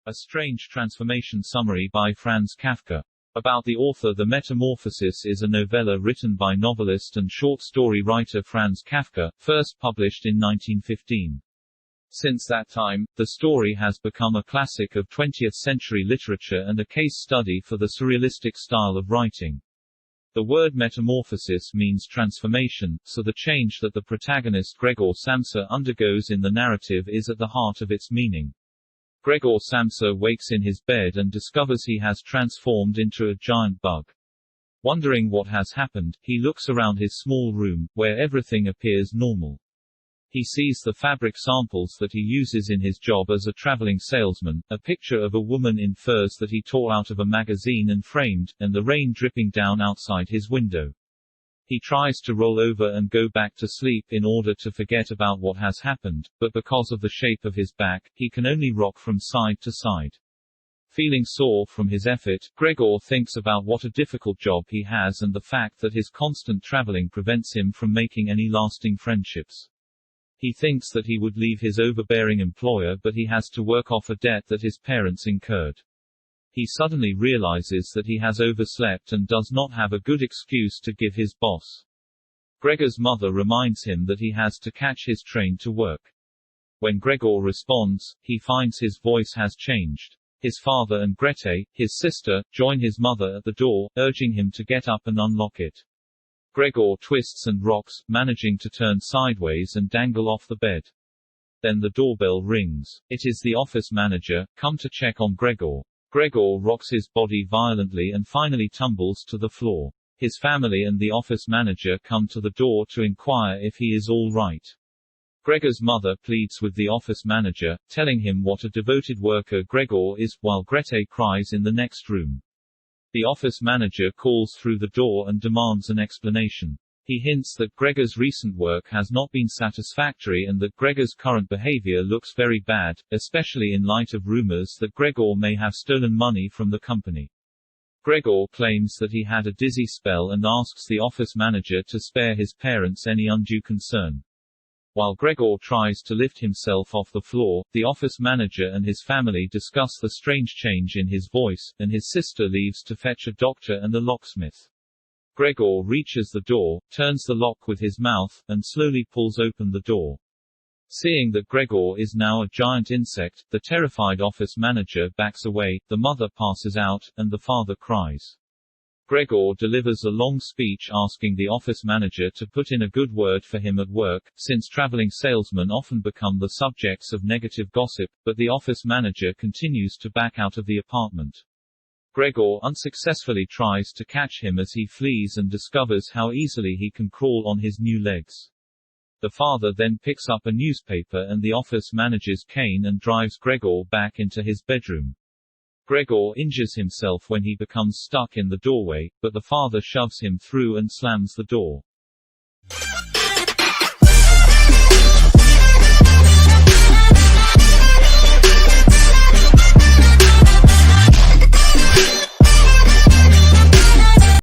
A Strange Transformation Summary by Franz Kafka. About the author. The Metamorphosis is a novella written by novelist and short story writer Franz Kafka, first published in 1915. Since that time, the story has become a classic of 20th-century literature and a case study for the surrealistic style of writing. The word metamorphosis means transformation, so the change that the protagonist Gregor Samsa undergoes in the narrative is at the heart of its meaning. Gregor Samsa wakes in his bed and discovers he has transformed into a giant bug. Wondering what has happened, he looks around his small room, where everything appears normal. He sees the fabric samples that he uses in his job as a traveling salesman, a picture of a woman in furs that he tore out of a magazine and framed, and the rain dripping down outside his window. He tries to roll over and go back to sleep in order to forget about what has happened, but because of the shape of his back, he can only rock from side to side. Feeling sore from his effort, Gregor thinks about what a difficult job he has and the fact that his constant traveling prevents him from making any lasting friendships. He thinks that he would leave his overbearing employer, but he has to work off a debt that his parents incurred. He suddenly realizes that he has overslept and does not have a good excuse to give his boss. Gregor's mother reminds him that he has to catch his train to work. When Gregor responds, he finds his voice has changed. His father and Grete, his sister, join his mother at the door, urging him to get up and unlock it. Gregor twists and rocks, managing to turn sideways and dangle off the bed. Then the doorbell rings. It is the office manager, come to check on Gregor. Gregor rocks his body violently and finally tumbles to the floor. His family and the office manager come to the door to inquire if he is all right. Gregor's mother pleads with the office manager, telling him what a devoted worker Gregor is, while Grete cries in the next room. The office manager calls through the door and demands an explanation. He hints that Gregor's recent work has not been satisfactory and that Gregor's current behavior looks very bad, especially in light of rumors that Gregor may have stolen money from the company. Gregor claims that he had a dizzy spell and asks the office manager to spare his parents any undue concern. While Gregor tries to lift himself off the floor, the office manager and his family discuss the strange change in his voice, and his sister leaves to fetch a doctor and a locksmith. Gregor reaches the door, turns the lock with his mouth, and slowly pulls open the door. Seeing that Gregor is now a giant insect, the terrified office manager backs away, the mother passes out, and the father cries. Gregor delivers a long speech asking the office manager to put in a good word for him at work, since traveling salesmen often become the subjects of negative gossip, but the office manager continues to back out of the apartment. Gregor unsuccessfully tries to catch him as he flees and discovers how easily he can crawl on his new legs. The father then picks up a newspaper and the office manager's cane and drives Gregor back into his bedroom. Gregor injures himself when he becomes stuck in the doorway, but the father shoves him through and slams the door.